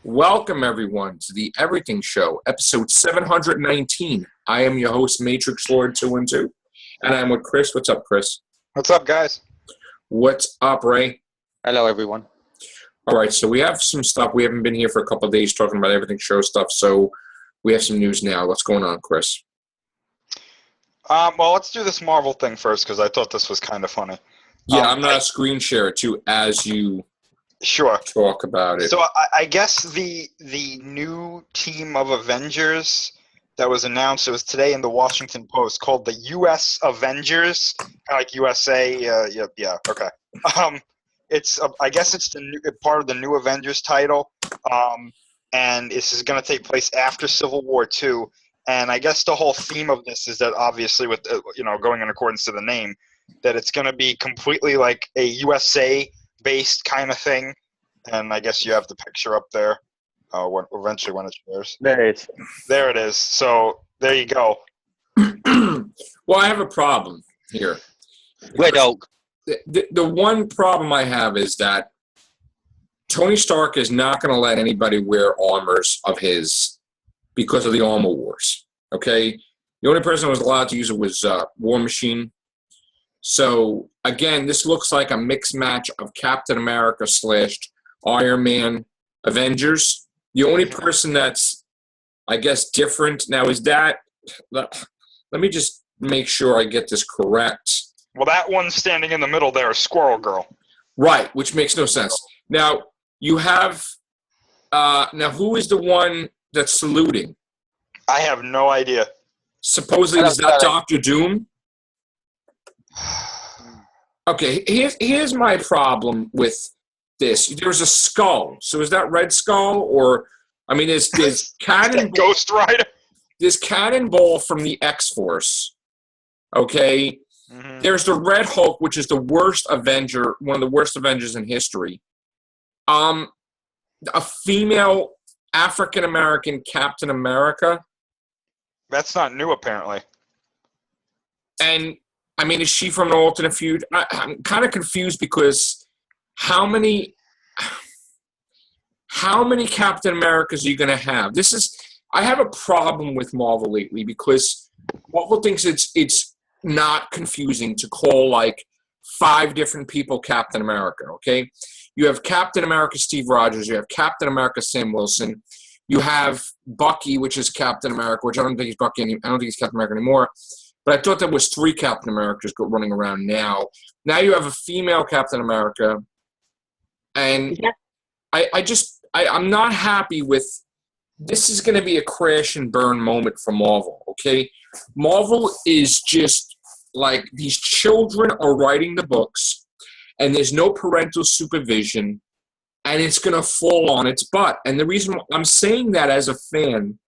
Welcome, everyone, to the Everything Show, episode 719. I am your host, Matrix Lord 212, and I'm with Chris. What's up, Chris? What's up, guys? What's up, Ray? Hello, everyone. All right, so we have some stuff. We haven't been here for a couple of days talking about Everything Show stuff, so we have some news now. What's going on, Chris? Well, let's do this Marvel thing first, because I thought this was kind of funny. Yeah, I'm going to screen share it, too, as you talk about it. So I guess the new team of Avengers that was announced, it was today in the Washington Post, called the USAvengers, kind of like USA. Yeah, okay. I guess it's part of the new Avengers title, and this is going to take place after Civil War II. And I guess the whole theme of this is that, obviously, with going in accordance to the name, that it's going to be completely like a USA-based kind of thing. And I guess you have the picture up there. Eventually, when it shares. There it is. There it is. So there you go. Well, I have a problem here. Red Oak. The one problem I have is that Tony Stark is not going to let anybody wear armors of his because of the armor wars. Okay? The only person who was allowed to use it was War Machine. So, again, this looks like a mixed match of Captain America / Iron Man Avengers. The only person that's, I guess, different now is that. Let me just make sure I get this correct. Well, that one standing in the middle there is Squirrel Girl. Right, which makes no sense. Now, you have. Now, who is the one that's saluting? I have no idea. Supposedly, is that Dr. Doom? Okay, here's my problem with this. There's a skull. So is that Red Skull, or I mean, there's Cannonball, Ghost Rider. There's Cannonball from the X-Force. Okay, There's the Red Hulk, which is the worst Avenger, one of the worst Avengers in history. A female African American Captain America. That's not new, apparently. And I mean, is she from an alternate feud? I'm kind of confused because how many Captain Americas are you going to have? I have a problem with Marvel lately because Marvel thinks it's not confusing to call like 5 different people Captain America, okay? You have Captain America Steve Rogers, you have Captain America Sam Wilson, you have Bucky, which is Captain America, which I don't think he's Bucky I don't think he's Captain America anymore. But I thought there was 3 Captain Americas running around now. Now you have a female Captain America, and I'm not happy with. This is going to be a crash and burn moment for Marvel. Okay, Marvel is just like these children are writing the books, and there's no parental supervision, and it's going to fall on its butt. And the reason I'm saying that as a fan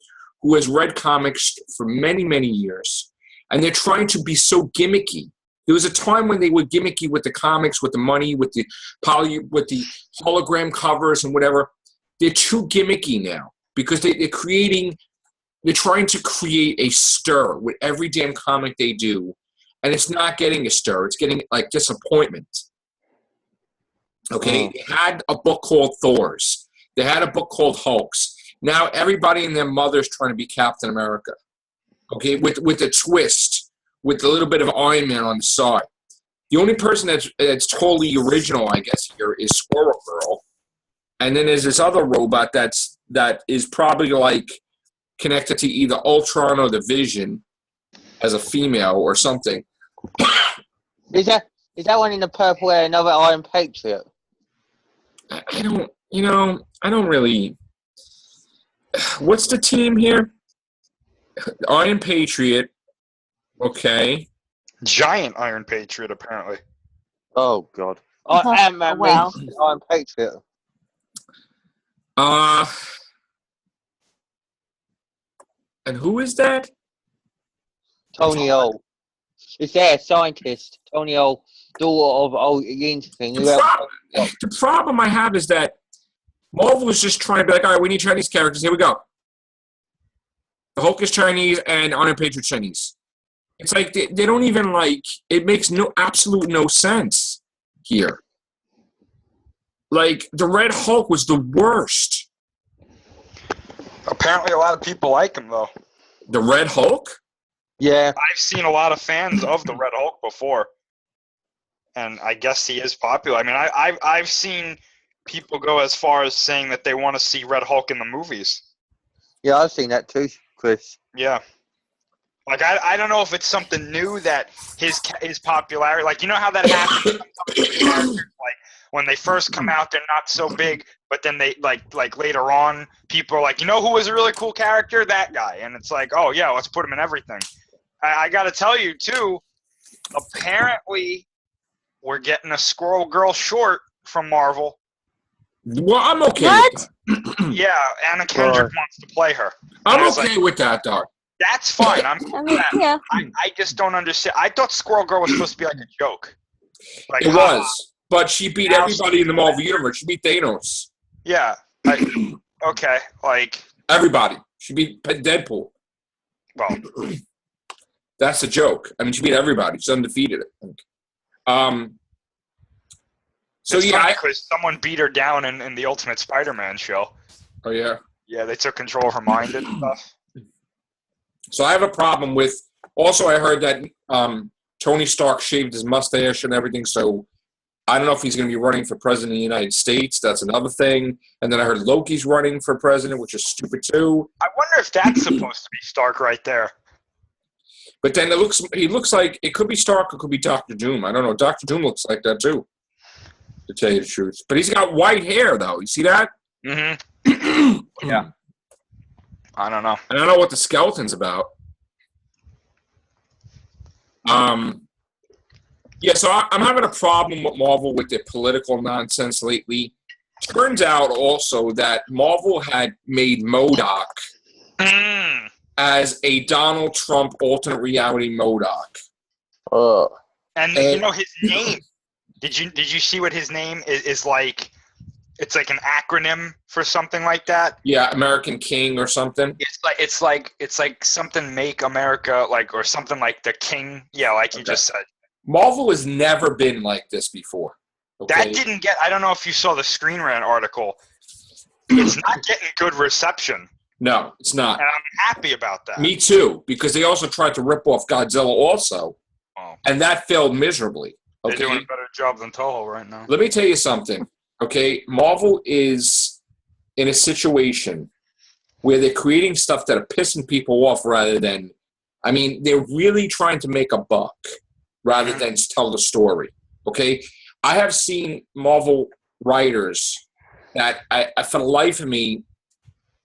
who has read comics for many, many years. And they're trying to be so gimmicky. There was a time when they were gimmicky with the comics, with the money, with the hologram covers and whatever. They're too gimmicky now because they're trying to create a stir with every damn comic they do, and it's not getting a stir. It's getting like disappointment. Okay, They had a book called Thor's. They had a book called Hulk's. Now everybody and their mother's trying to be Captain America. Okay, with a twist, with a little bit of Iron Man on the side. The only person that's totally original, I guess, here is Squirrel Girl. And then there's this other robot that is probably like connected to either Ultron or the Vision as a female or something. Is that one in the purple hair, another Iron Patriot? I don't really. What's the team here? Iron Patriot, okay. Giant Iron Patriot, apparently. Oh, God. Ant-Man means Iron Patriot. And who is that? Tony O. Is there a scientist? Tony O, daughter of old Yinzing. The problem I have is that Marvel was just trying to be like, all right, we need Chinese characters. Here we go. The Hulk is Chinese and Iron Patriot Chinese. It's like they don't even like. It makes absolute no sense here. Like, the Red Hulk was the worst. Apparently, a lot of people like him though. The Red Hulk? Yeah. I've seen a lot of fans of the Red Hulk before, and I guess he is popular. I mean, I've seen people go as far as saying that they want to see Red Hulk in the movies. Yeah, I've seen that too, Chris. Yeah. Like, I don't know if it's something new that his popularity, like, you know how that happens with some characters, like, when they first come out, they're not so big, but then they, like later on, people are like, you know who was a really cool character? That guy. And it's like, oh, yeah, let's put him in everything. I got to tell you, too, apparently we're getting a Squirrel Girl short from Marvel. Well, I'm okay What? with that. Yeah, Anna Kendrick wants to play her. I'm okay with that, though. That's fine. I'm I mean, yeah. I just don't understand. I thought Squirrel Girl was supposed to be like a joke. Like, It was. But she beat everybody in the Marvel Universe. She beat Thanos. Yeah. Okay. Like, Everybody. She beat Deadpool. well, That's a joke. I mean, she beat everybody. She's undefeated, I think. So, it's yeah. funny because someone beat her down in the Ultimate Spider-Man show. Oh, yeah. Yeah, they took control of her mind and stuff. So I have a problem with. Also, I heard that Tony Stark shaved his mustache and everything. So I don't know if he's going to be running for president of the United States. That's another thing. And then I heard Loki's running for president, which is stupid too. I wonder if that's supposed to be Stark right there. But then he looks like it could be Stark, it could be Doctor Doom. I don't know. Doctor Doom looks like that too, to tell you the truth. But he's got white hair though. You see that? Mm-hmm. Yeah. I don't know. I don't know what the skeleton's about. Yeah, so I'm having a problem with Marvel with their political nonsense lately. Turns out also that Marvel had made MODOK as a Donald Trump alternate reality MODOK. And you know his name. Did you see what his name is like? It's like an acronym for something like that. Yeah, American King or something. It's like something Make America like or something like the King. Yeah, like you just said. Marvel has never been like this before. Okay? That didn't get. I don't know if you saw the Screen Rant article. It's not getting good reception. No, it's not. And I'm happy about that. Me too, because they also tried to rip off Godzilla also, and that failed miserably. Okay? They're doing a better job than Toho right now. Let me tell you something. Okay, Marvel is in a situation where they're creating stuff that are pissing people off rather than, I mean, they're really trying to make a buck rather than tell the story. Okay, I have seen Marvel writers that for the life of me,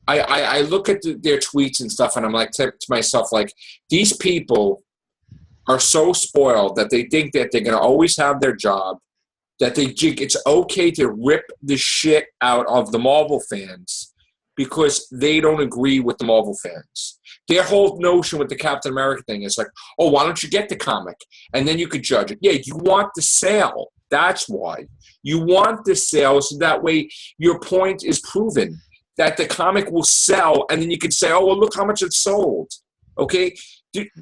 I look at their tweets and stuff, and I'm like to myself, like, these people are so spoiled that they think that they're going to always have their job. That it's okay to rip the shit out of the Marvel fans because they don't agree with the Marvel fans. Their whole notion with the Captain America thing is like, oh, why don't you get the comic? And then you could judge it. Yeah, you want the sale. That's why. You want the sale so that way your point is proven that the comic will sell, and then you could say, oh, well, look how much it sold. Okay?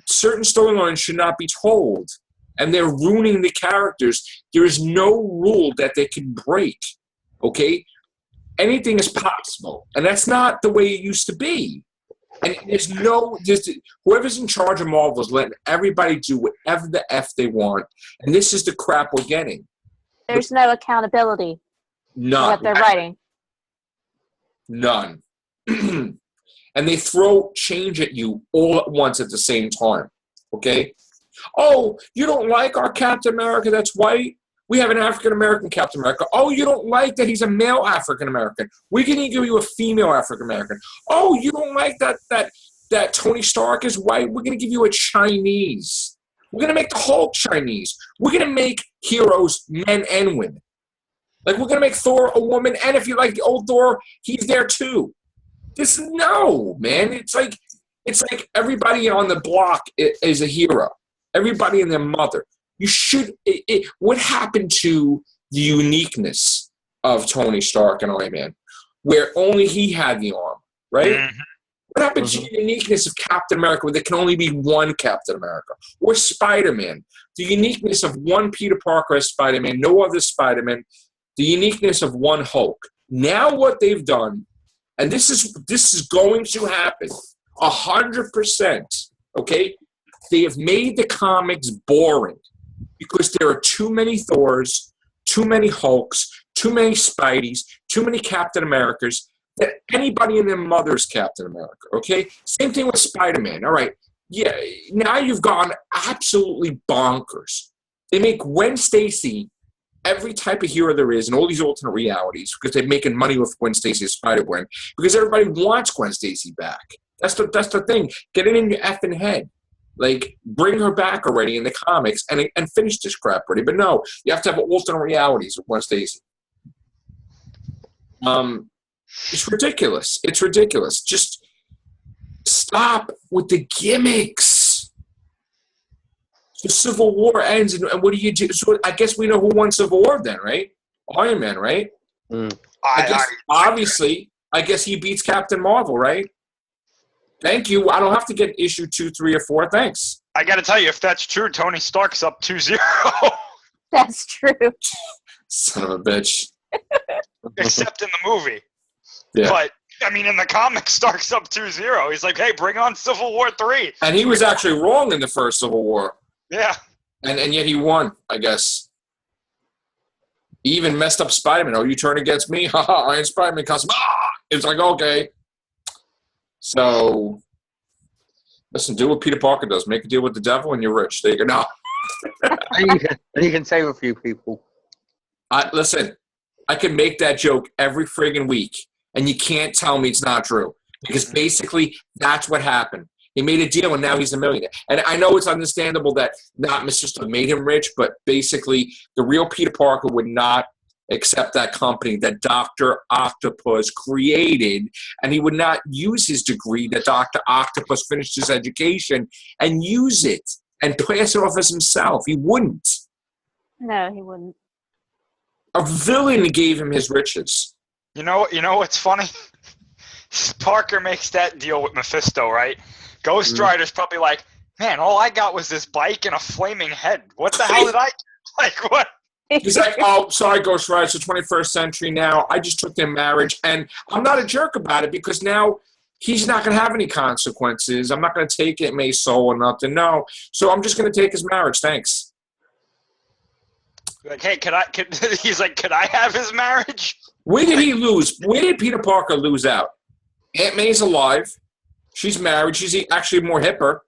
Certain storylines should not be told. And they're ruining the characters. There is no rule that they can break, okay? Anything is possible, and that's not the way it used to be. And whoever's in charge of Marvel is letting everybody do whatever the F they want, and this is the crap we're getting. There's no accountability None. for what they're writing. None. And they throw change at you all at once at the same time, okay? Oh, you don't like our Captain America that's white? We have an African-American Captain America. Oh, you don't like that he's a male African-American? We're going to give you a female African-American. Oh, you don't like that Tony Stark is white? We're going to give you a Chinese. We're going to make the Hulk Chinese. We're going to make heroes men and women. Like, we're going to make Thor a woman, and if you like the old Thor, he's there too. No, man. It's like everybody on the block is a hero. Everybody and their mother. You should. What happened to the uniqueness of Tony Stark and Iron Man, where only he had the arm, right? Mm-hmm. What happened to the uniqueness of Captain America, where there can only be one Captain America, or Spider-Man? The uniqueness of one Peter Parker as Spider-Man, no other Spider-Man. The uniqueness of one Hulk. Now, what they've done and this is going to happen 100%. Okay, they have made the comics boring because there are too many Thors, too many Hulks, too many Spideys, too many Captain Americas. That anybody and their mother's Captain America. Okay, same thing with Spider-Man. All right, yeah. Now you've gone absolutely bonkers. They make Gwen Stacy every type of hero there is in all these alternate realities because they're making money with Gwen Stacy as Spider-Gwen because everybody wants Gwen Stacy back. That's the thing. Get it in your effing head. Like, bring her back already in the comics and finish this crap already. But no, you have to have alternate realities with Gwen Stacy. It's ridiculous. It's ridiculous. Just stop with the gimmicks. The Civil War ends, and what do you do? So I guess we know who won Civil War then, right? Iron Man, right? Obviously, I guess he beats Captain Marvel, right? Thank you. I don't have to get issue 2, 3, or 4. Thanks. I got to tell you, if that's true, Tony Stark's up 2-0. That's true. Son of a bitch. Except in the movie. Yeah. But, I mean, in the comics, Stark's up 2-0. He's like, hey, bring on Civil War 3. And he was actually wrong in the first Civil War. Yeah. And yet he won, I guess. He even messed up Spider-Man. Oh, you turn against me? Haha, Iron Spider-Man costume. It's like, okay. So, listen, do what Peter Parker does. Make a deal with the devil and you're rich. There you go. No. and you can save a few people. Listen, I can make that joke every friggin' week, and you can't tell me it's not true. Because basically, that's what happened. He made a deal, and now he's a millionaire. And I know it's understandable that not Mephisto made him rich, but basically, the real Peter Parker would not accept that company that Dr. Octopus created, and he would not use his degree that Dr. Octopus finished his education and use it and pass it off as himself. He wouldn't. No, he wouldn't. A villain gave him his riches. You know what's funny? Parker makes that deal with Mephisto, right? Ghost Rider's probably like, man, all I got was this bike and a flaming head. What the hell did I – like, what? He's like, oh, sorry, Ghost Rider, it's the 21st century now. I just took their marriage, and I'm not a jerk about it because now he's not going to have any consequences. I'm not going to take it, May Soul or nothing. No. So I'm just going to take his marriage. Thanks. Like, hey, he's like, could I have his marriage? Where did he lose? Where did Peter Parker lose out? Aunt May's alive. She's married. She's actually more hipper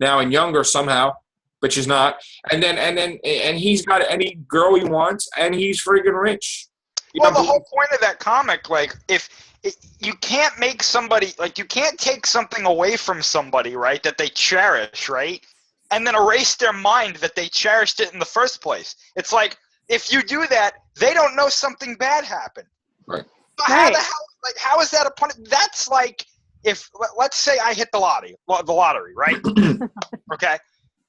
now and younger somehow, but she's not. And he's got any girl he wants, and he's friggin' rich. Well, the whole point of that comic, like, you can't make somebody, like, you can't take something away from somebody, right, that they cherish, right, and then erase their mind that they cherished it in the first place. It's like, if you do that, they don't know something bad happened. Right. How the hell, like, how is that a punishment? That's like, if, let's say I hit the lottery, right? Okay?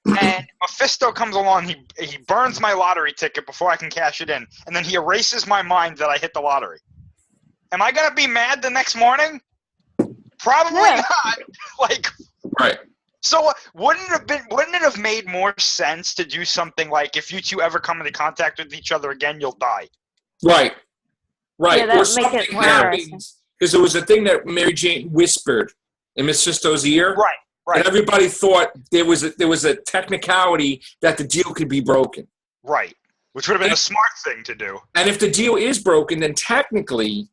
And Mephisto comes along, he burns my lottery ticket before I can cash it in, and then he erases my mind that I hit the lottery. Am I gonna be mad the next morning? Probably not. Like, right. So wouldn't it have made more sense to do something like, if you two ever come into contact with each other again, you'll die? Right. Right. Yeah, that or would make it more happens because there was a thing that Mary Jane whispered in Mephisto's ear. Right. Right. And everybody thought there was a technicality that the deal could be broken. Right. Which would have been a smart thing to do. And if the deal is broken, then technically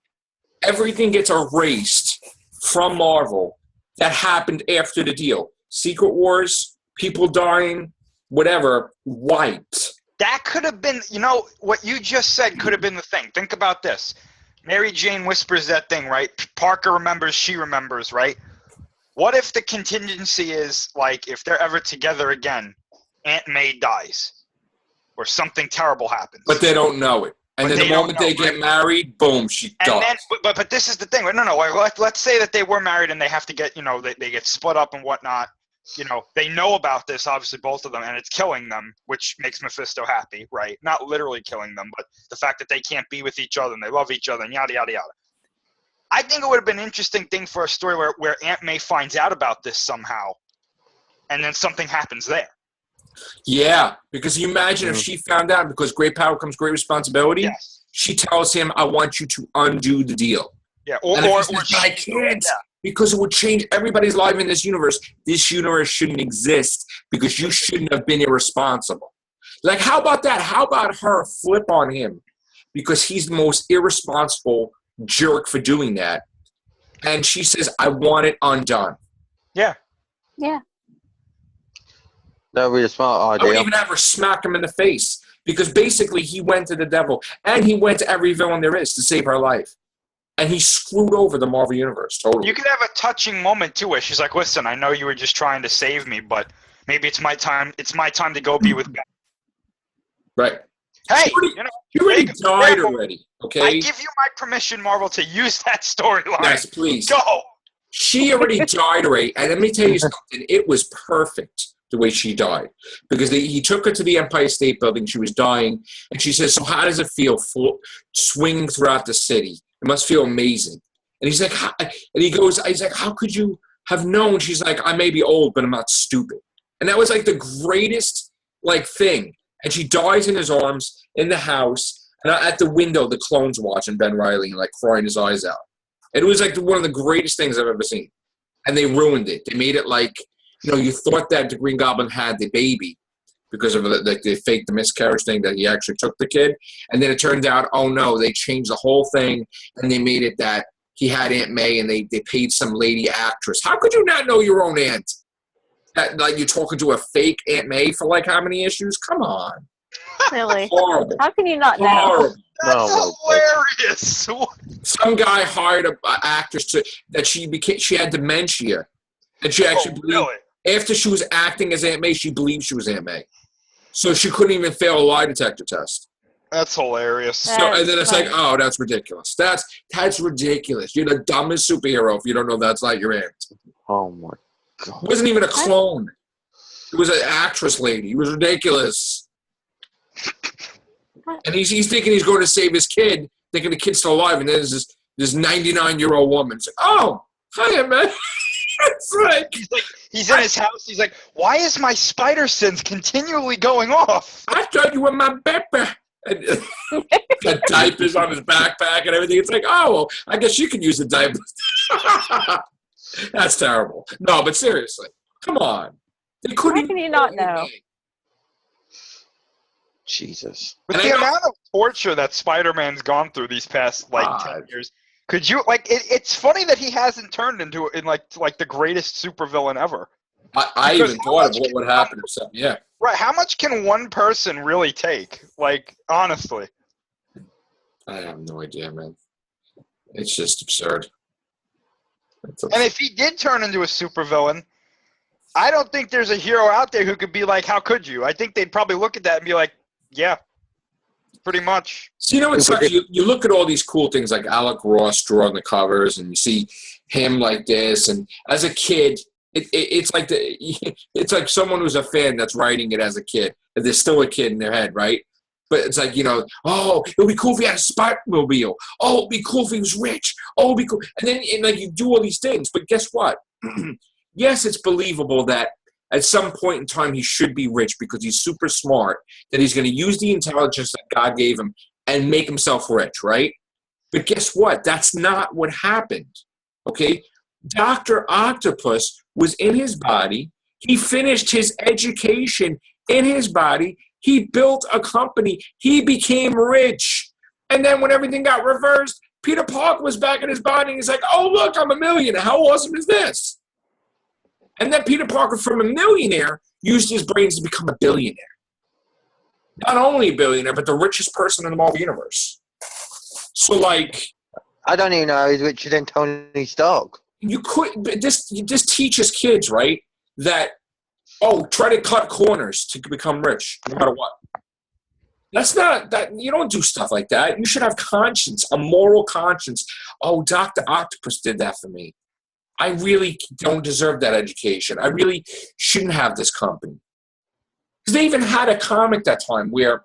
everything gets erased from Marvel that happened after the deal. Secret Wars, people dying, whatever, wiped. That could have been, what you just said could have been the thing. Think about this. Mary Jane whispers that thing, right? Parker remembers, she remembers, right? What if the contingency is, like, if they're ever together again, Aunt May dies or something terrible happens? But they don't know it. And then the moment they get married, boom, she dies. But this is the thing. No. Let's say that they were married and they have to get, they get split up and whatnot. They know about this, obviously, both of them, and it's killing them, which makes Mephisto happy, right? Not literally killing them, but the fact that they can't be with each other and they love each other and yada, yada, yada. I think it would have been an interesting thing for a story where Aunt May finds out about this somehow, and then something happens there. Yeah, because you imagine if she found out, because great power comes great responsibility, yes. She tells him, I want you to undo the deal. Yeah, And if he says, "But I can't," yeah. because it would change everybody's life in this universe. This universe shouldn't exist because you shouldn't have been irresponsible. Like, how about that? How about her flip on him because he's the most irresponsible jerk for doing that? And she says, "I want it undone." Yeah. Yeah. That would be a smart I would idea. even have her smack him in the face because basically he went to the devil and he went to every villain there is to save her life. And he screwed over the Marvel Universe totally. You could have a touching moment too, where she's like, "Listen, I know you were just trying to save me, but maybe it's my time. It's my time to go be with God." Right. Hey, She already there you died go. already, I okay? give you my permission, Marvel, to use that storyline. Yes, please. Go. She already died already. And let me tell you something. It was perfect the way she died. Because he took her to the Empire State Building. She was dying. And she says, "So how does it feel swinging throughout the city? It must feel amazing." And he's like, he's like, "How could you have known?" She's like, "I may be old, but I'm not stupid." And that was like the greatest thing. And she dies in his arms in the house. And at the window, the clones watching Ben Reilly and crying his eyes out. And it was one of the greatest things I've ever seen. And they ruined it. They made it you thought that the Green Goblin had the baby because of they faked the miscarriage thing that he actually took the kid. And then it turned out, oh no, they changed the whole thing and they made it that he had Aunt May and they paid some lady actress. How could you not know your own aunt? That you're talking to a fake Aunt May for how many issues? Come on. Really? Horrible. How can you not know? Horrible. That's hilarious. Some guy hired an actress that she had dementia, and she actually believed after she was acting as Aunt May, she believed she was Aunt May, so she couldn't even fail a lie detector test. That's hilarious. So and then it's oh, that's ridiculous. That's ridiculous. You're the dumbest superhero if you don't know that's not your aunt. Oh my god! It wasn't even a clone. It was an actress lady. It was ridiculous. And he's thinking he's going to save his kid, thinking the kid's still alive, and then there's this 99-year-old woman. It's oh, hi, man. It's he's in his house. He's like, "Why is my spider sense continually going off?" I thought you were my baby. Got diapers on his backpack and everything. It's oh, well, I guess you can use the diapers. That's terrible. No, but seriously, come on. They couldn't. How can you not know? Jesus. With the amount of torture that Spider-Man's gone through these past 10 years, could you it's funny that he hasn't turned into the greatest supervillain ever. I even thought of what would happen if something. Yeah. Right. How much can one person really take? Honestly. I have no idea, man. It's just absurd. And if he did turn into a supervillain, I don't think there's a hero out there who could be like, "How could you?" I think they'd probably look at that and be like, "Yeah, pretty much." So what sucks? You look at all these cool things like Alec Ross drawing the covers, and you see him like this. And as a kid, it's like someone who's a fan that's writing it as a kid. And there's still a kid in their head, right? But it's oh, it would be cool if he had a Spotmobile. Oh, it would be cool if he was rich. Oh, it would be cool. And then you do all these things. But guess what? Yes, it's believable that at some point in time he should be rich because he's super smart, that he's going to use the intelligence that God gave him and make himself rich, right? But guess what? That's not what happened, okay? Dr. Octopus was in his body. He finished his education in his body. He built a company. He became rich. And then when everything got reversed, Peter Parker was back in his body, and he's like, oh, look, I'm a millionaire. How awesome is this? And then Peter Parker, from a millionaire, used his brains to become a billionaire. Not only a billionaire, but the richest person in the Marvel Universe. So, I don't even know he's richer than Tony Stark. You just teaches kids, right, that, try to cut corners to become rich, no matter what. That's not that. You don't do stuff like that. You should have conscience, a moral conscience. Oh, Dr. Octopus did that for me. I really don't deserve that education. I really shouldn't have this company. Because they even had a comic that time where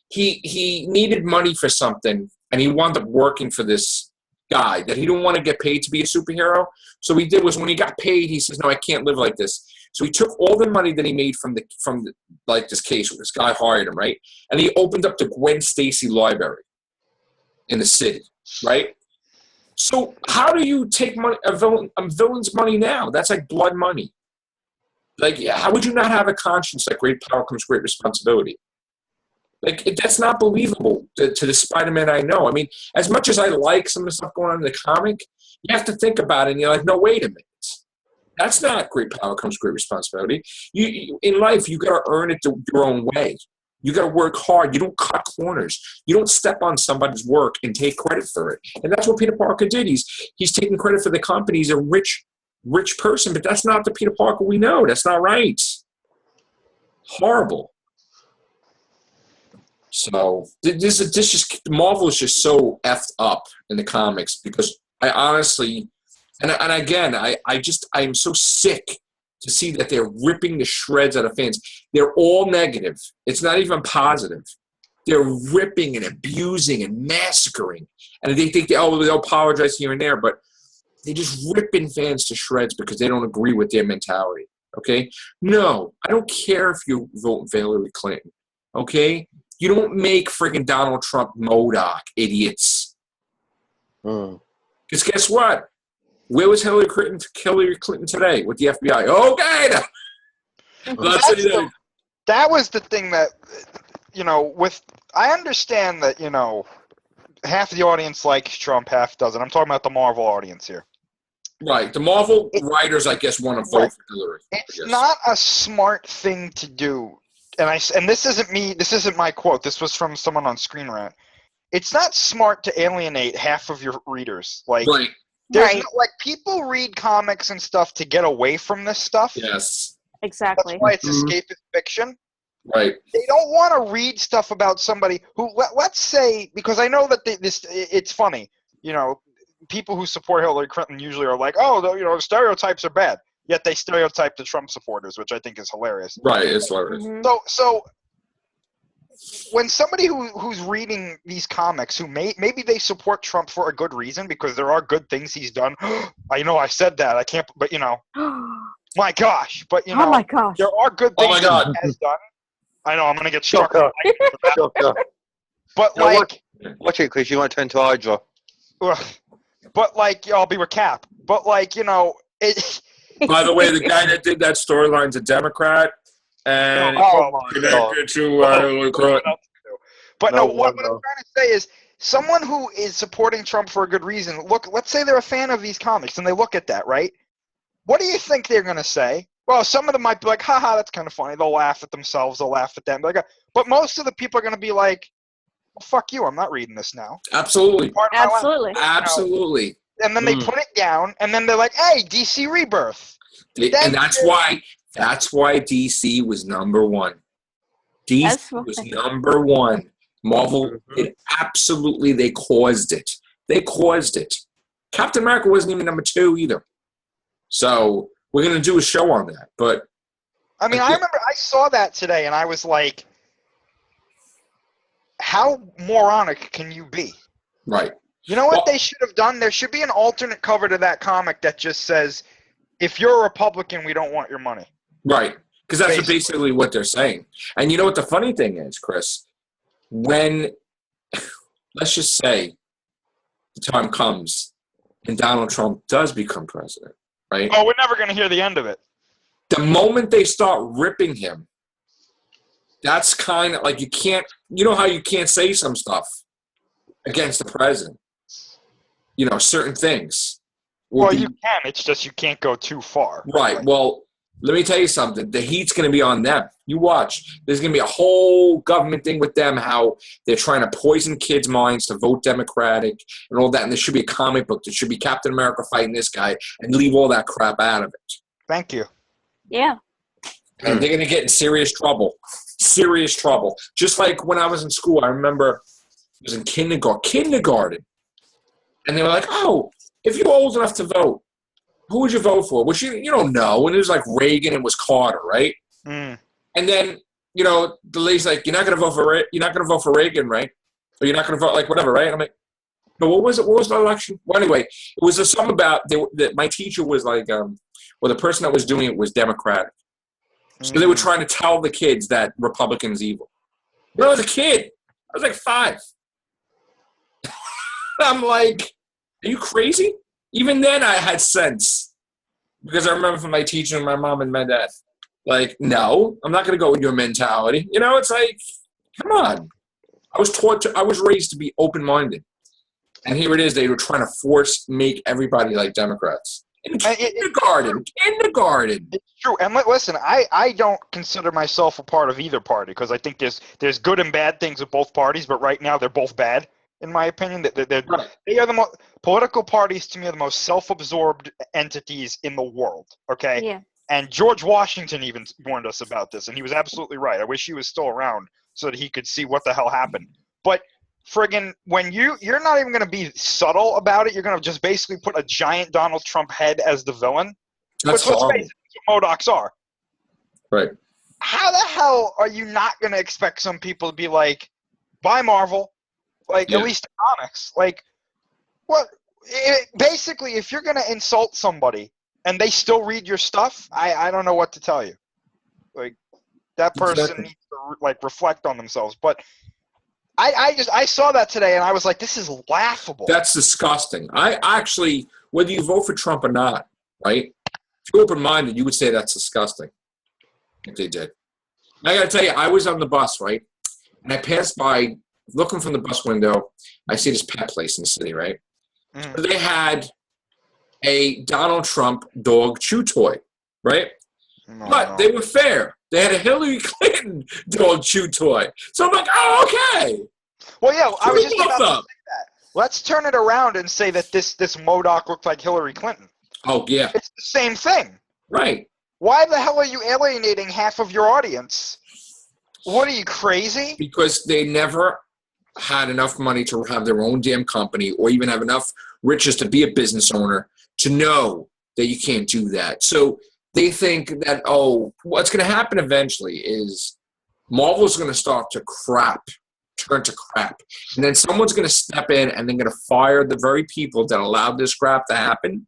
he needed money for something, and he wound up working for this guy that he didn't want to get paid to be a superhero. So what he did was when he got paid, he says, no, I can't live like this. So he took all the money that he made from this case where this guy hired him, right? And he opened up the Gwen Stacy library in the city, right? So how do you take money, a villain's money now? That's like blood money. Like, how would you not have a conscience? Like, great power comes great responsibility. Like, that's not believable to the Spider-Man I know. I mean, as much as I like some of the stuff going on in the comic, you have to think about it, and you're like, no, wait a minute. That's not great power comes great responsibility. You in life, you got to earn it your own way. You got to work hard. You don't cut corners. You don't step on somebody's work and take credit for it. And that's what Peter Parker did. He's taking credit for the company. He's a rich person, but that's not the Peter Parker we know. That's not right. Horrible. So this just Marvel is just so effed up in the comics because I honestly, and again, I'm so sick to see that they're ripping the shreds out of fans. They're all negative. It's not even positive. They're ripping and abusing and massacring, and they think they'll apologize here and there, but they're just ripping fans to shreds because they don't agree with their mentality. Okay? No, I don't care if you vote for Hillary Clinton. Okay? You don't make friggin' Donald Trump MODOK, idiots. Because guess what? Where was Hillary Clinton today with the FBI? Okay. That was the thing that, I understand that, half the audience likes Trump, half doesn't. I'm talking about the Marvel audience here. Right. The Marvel writers, I guess, want to vote for Hillary. It's not a smart thing to do. And this isn't me. This isn't my quote. This was from someone on Screen Rant. It's not smart to alienate half of your readers. Like, right. People read comics and stuff to get away from this stuff. Yes. Exactly. That's why it's escapist fiction. Right. They don't want to read stuff about somebody who, let's say, because I know that it's funny. People who support Hillary Clinton usually are like, oh, stereotypes are bad. Yet they stereotype the Trump supporters, which I think is hilarious. Right, it's hilarious. Mm-hmm. So when somebody who's reading these comics, who maybe they support Trump for a good reason because there are good things he's done. I know I said that. I can't, but my gosh. But oh my gosh, there are good things my God. he has done. I know I'm gonna get struck. But watch it, Chris. You want to turn to Hydra. But I'll be with Cap. But it. By the way, the guy that did that storyline's a Democrat, and connected to Hillary Clinton. But what I'm trying to say is, someone who is supporting Trump for a good reason, let's say they're a fan of these comics, and they look at that, right? What do you think they're going to say? Well, some of them might be like, haha, that's kind of funny. They'll laugh at themselves. They'll laugh at them. But most of the people are going to be like, well, fuck you. I'm not reading this now. Absolutely. Absolutely. And then they put it down, and then they're like, hey, DC Rebirth. And that's why DC was number one. DC was number one. Marvel, they caused it. They caused it. Captain America wasn't even number 2 either. So we're going to do a show on that. But I remember I saw that today, and I was like, how moronic can you be? Right. You know what they should have done? There should be an alternate cover to that comic that just says, if you're a Republican, we don't want your money. Right. Because that's basically what they're saying. And you know what the funny thing is, Chris? When, let's just say, the time comes and Donald Trump does become president, right? Oh, we're never going to hear the end of it. The moment they start ripping him, that's kind of like you know how you can't say some stuff against the president? Certain things. Well, you can. It's just you can't go too far. Right. Well, let me tell you something. The heat's going to be on them. You watch. There's going to be a whole government thing with them, how they're trying to poison kids' minds to vote Democratic and all that. And there should be a comic book. There should be Captain America fighting this guy and leave all that crap out of it. Thank you. Yeah. And they're going to get in serious trouble. Serious trouble. Just like when I was in school, I remember it was in kindergarten. And they were like, oh, if you're old enough to vote, who would you vote for? Which you don't know. And it was like Reagan and was Carter, right? Mm. And then, the lady's like, you're not going to vote for Reagan, right? Or you're not going to vote, like, whatever, right? I'm like, no, what was it? What was the election? Well, anyway, it was something about that my teacher was like, the person that was doing it was Democratic. So they were trying to tell the kids that Republican's evil. When I was a kid, I was like 5. I'm like, Are you crazy? Even then, I had sense because I remember from my teacher and my mom and my dad. Like, no, I'm not going to go with your mentality. You know, it's like, come on. I was raised to be open-minded. And here it is, they were trying to make everybody like Democrats. In kindergarten. It's true. And listen, I don't consider myself a part of either party because I think there's good and bad things with both parties, but right now they're both bad, in my opinion. Right. They are the most political parties to me are the most self-absorbed entities in the world. Okay. Yeah. And George Washington even warned us about this, and he was absolutely right. I wish he was still around so that he could see what the hell happened. But friggin' when you're not even going to be subtle about it, you're going to just basically put a giant Donald Trump head as the villain. That's Let's horrible. face it, that's what MODOKs are. Right. How the hell are you not going to expect some people to be like, buy Marvel? Like, Yeah. at least the comics. Like, what? Basically, if you're going to insult somebody and they still read your stuff, I don't know what to tell you. Like, that person Exactly. needs to, like, reflect on themselves. But I saw that today, and I was like, this is laughable. That's disgusting. I actually, whether you vote for Trump or not, right? If you're open-minded, you would say that's disgusting if they did. I got to tell you, I was on the bus, right? And I passed by, looking from the bus window, I see this pet place in the city, right? Mm. They had a Donald Trump dog chew toy, right? No, But no. they were fair. They had a Hillary Clinton dog chew toy. So I'm like, oh, okay. Well, yeah, I was Who just both about to up? say that. Let's turn it around and say that this MODOK looked like Hillary Clinton. Oh, yeah. It's the same thing. Right. Why the hell are you alienating half of your audience? What are you, crazy? Because they never had enough money to have their own damn company or even have enough riches to be a business owner to know that you can't do that. So they think that, oh, what's going to happen eventually is Marvel's going to start to turn to crap. And then someone's going to step in and they're going to fire the very people that allowed this crap to happen.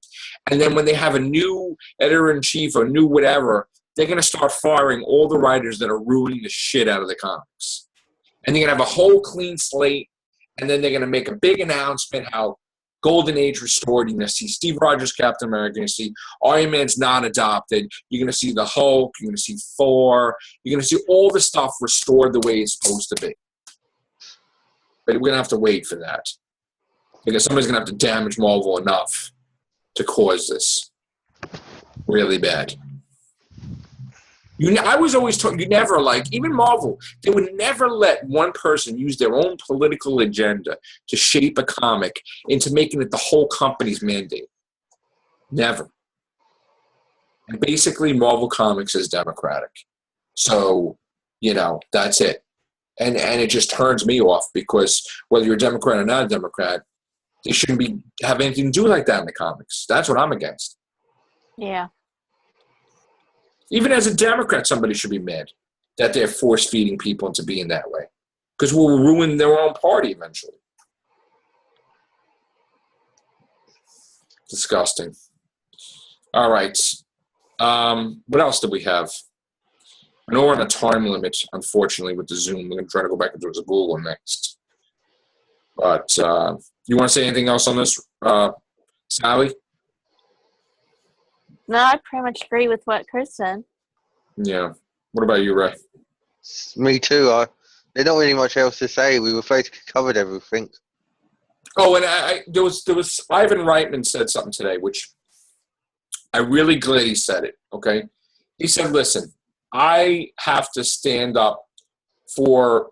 And then when they have a new editor-in-chief or new whatever, they're going to start firing all the writers that are ruining the shit out of the comics. And they're going to have a whole clean slate, and then they're going to make a big announcement how Golden Age restored. You're going to see Steve Rogers, Captain America. You're going to see Iron Man's not adopted. You're going to see the Hulk. You're going to see Thor. You're going to see all the stuff restored the way it's supposed to be. But we're going to have to wait for that because somebody's going to have to damage Marvel enough to cause this really bad. I was always told, you never, like, even Marvel, they would never let one person use their own political agenda to shape a comic into making it the whole company's mandate. Never. And basically, Marvel Comics is democratic. So, that's it. And it just turns me off because whether you're a Democrat or not a Democrat, they shouldn't have anything to do like that in the comics. That's what I'm against. Yeah. Even as a Democrat, somebody should be mad that they're force-feeding people into being that way because we'll ruin their own party eventually. Disgusting. All right. What else do we have? I know we're on a time limit, unfortunately, with the Zoom. We're going to try to go back into the Google next. But you want to say anything else on this, Sally? No, I pretty much agree with what Chris said. Yeah. What about you, Ray? Me too. There's not really much else to say. We were basically covered everything. Oh, and there was Ivan Reitman said something today, which I really glad he said it. Okay, he said, "Listen, I have to stand up for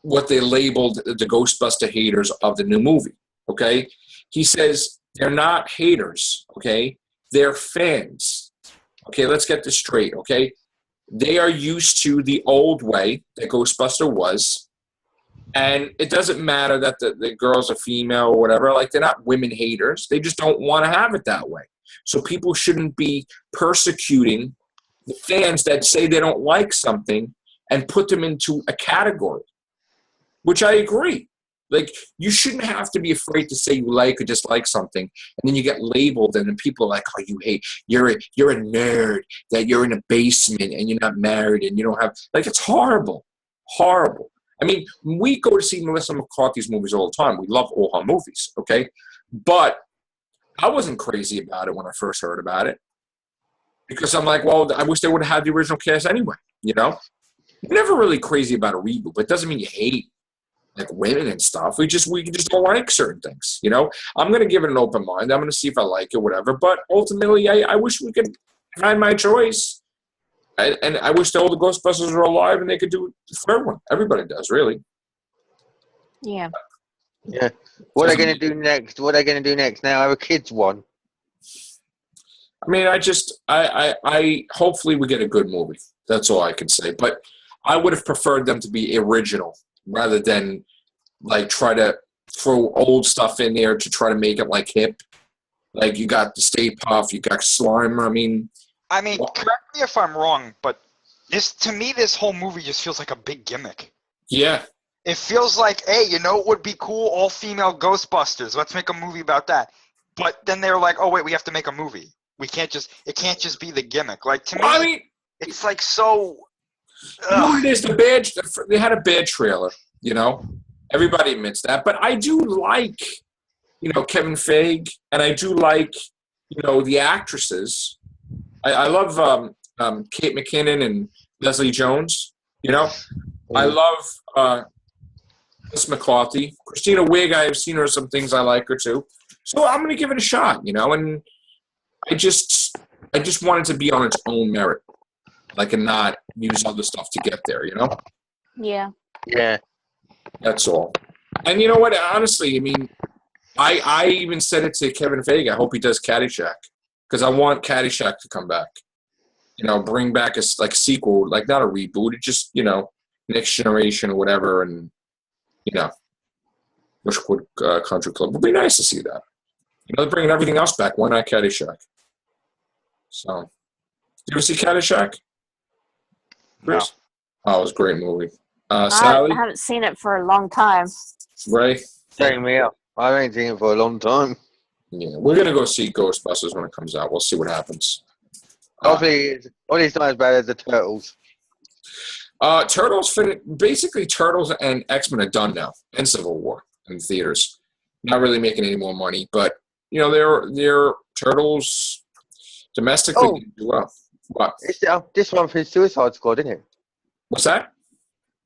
what they labeled the Ghostbuster haters of the new movie." Okay, he says they're not haters. Okay, they're fans. Okay, let's get this straight. Okay, they are used to the old way that Ghostbuster was. And it doesn't matter that the girl's a female or whatever. Like, they're not women haters. They just don't want to have it that way. So people shouldn't be persecuting the fans that say they don't like something and put them into a category, which I agree. Like, you shouldn't have to be afraid to say you like or dislike something, and then you get labeled, and then people are like, oh, you hate, you're a nerd, that you're in a basement, and you're not married, and you don't have, like, it's horrible. Horrible. I mean, we go to see Melissa McCarthy's movies all the time. We love all her movies, okay? But I wasn't crazy about it when I first heard about it because I'm like, well, I wish they would have had the original cast anyway. You know, you're never really crazy about a reboot, but it doesn't mean you hate like women and stuff. We just don't like certain things. You know, I'm gonna give it an open mind. I'm gonna see if I like it, whatever. But ultimately, I wish we could find my choice. And I wish all the Ghostbusters were alive and they could do the third one. Everybody does, really. Yeah. Yeah. What are they going to do next? What are they going to do next? Now have a kids one. I mean, I hopefully we get a good movie. That's all I can say. But I would have preferred them to be original rather than like try to throw old stuff in there to try to make it like hip. Like you got the Stay Puft, you got Slime. I mean, correct me if I'm wrong, but to me, this whole movie just feels like a big gimmick. Yeah. It feels like, hey, you know what would be cool? All-female Ghostbusters. Let's make a movie about that. But then they're like, oh, wait, we have to make a movie. It can't just be the gimmick. Like, to me, I mean, it's like so... you know what it is? They had a bad trailer, you know? Everybody admits that. But I do like, you know, Kevin Feige, and I do like, you know, the actresses. I love Kate McKinnon and Leslie Jones, you know? I love... Miss McCarthy. Christina Wigg, I have seen her some things I like her too. So I'm going to give it a shot, you know, and I just want it to be on its own merit. Like, and not use other stuff to get there, you know? Yeah. Yeah. That's all. And you know what? Honestly, I mean, I even said it to Kevin Feige. I hope he does Caddyshack because I want Caddyshack to come back. You know, bring back a sequel, like not a reboot. It just, you know, Next Generation or whatever, and you know, Bushwood Country Club. It would be nice to see that. You know, they're bringing everything else back. Why not Caddyshack? So, did you ever see Caddyshack? Chris? No. Oh, it was a great movie. Sally? I haven't seen it for a long time. Ray? Same here. I ain't seen it for a long time. Yeah, we're going to go see Ghostbusters when it comes out. We'll see what happens. Hopefully, it's not as bad as the Turtles. Turtles, basically Turtles and X-Men are done now, and Civil War in theaters. Not really making any more money, but you know they're Turtles domestically didn't do well. What? It's this month is Suicide Squad, isn't it? What's that?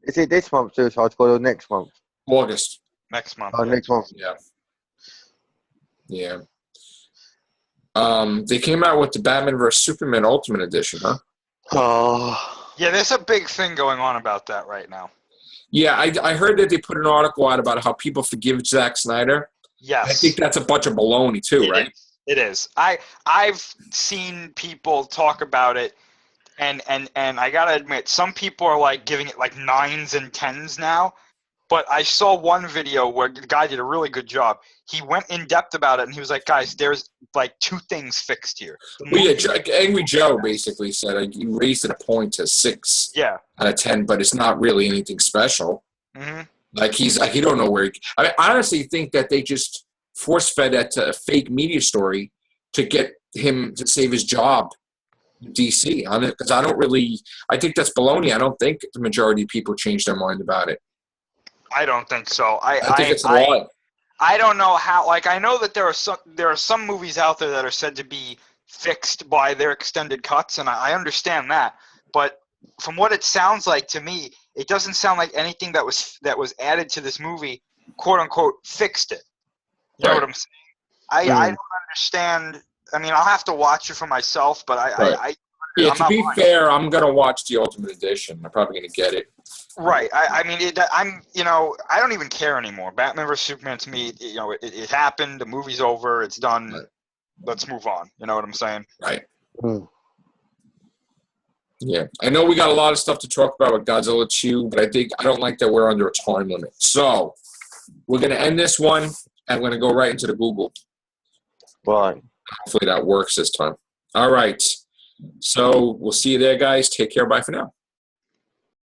Is it this month Suicide Squad or next month? August. Next month. Oh, next month. Yeah. Yeah. They came out with the Batman vs Superman Ultimate Edition, huh? Oh. Yeah, there's a big thing going on about that right now. Yeah, I heard that they put an article out about how people forgive Zack Snyder. Yes. I think that's a bunch of baloney too, right? It is. I've seen people talk about it, and I gotta admit, some people are like giving it like 9s and 10s now. But I saw one video where the guy did a really good job. He went in depth about it, and he was like, "Guys, there's like 2 things fixed here." Well, yeah, Angry Joe basically said he raised it a point to 6 out of 10, but it's not really anything special. Mm-hmm. Like he don't know where. I honestly think that they just force fed that to a fake media story to get him to save his job in DC on it because I think that's baloney. I don't think the majority of people change their mind about it. I don't think so. I think it's a lie. I don't know how. Like, I know that there are some movies out there that are said to be fixed by their extended cuts, and I understand that. But from what it sounds like to me, it doesn't sound like anything that was added to this movie, quote unquote, fixed it. You know what I'm saying? I don't understand. I mean, I'll have to watch it for myself, but Yeah, to be fair, I'm gonna watch the Ultimate Edition. I'm probably gonna get it. Right. I mean, I don't even care anymore. Batman vs Superman to me, it happened. The movie's over. It's done. Right. Let's move on. You know what I'm saying? Right. Yeah, I know we got a lot of stuff to talk about with Godzilla 2, but I don't like that we're under a time limit. So we're gonna end this one, and we're gonna go right into the Google. Right. Hopefully that works this time. All right. So we'll see you there, guys. Take care. Bye for now.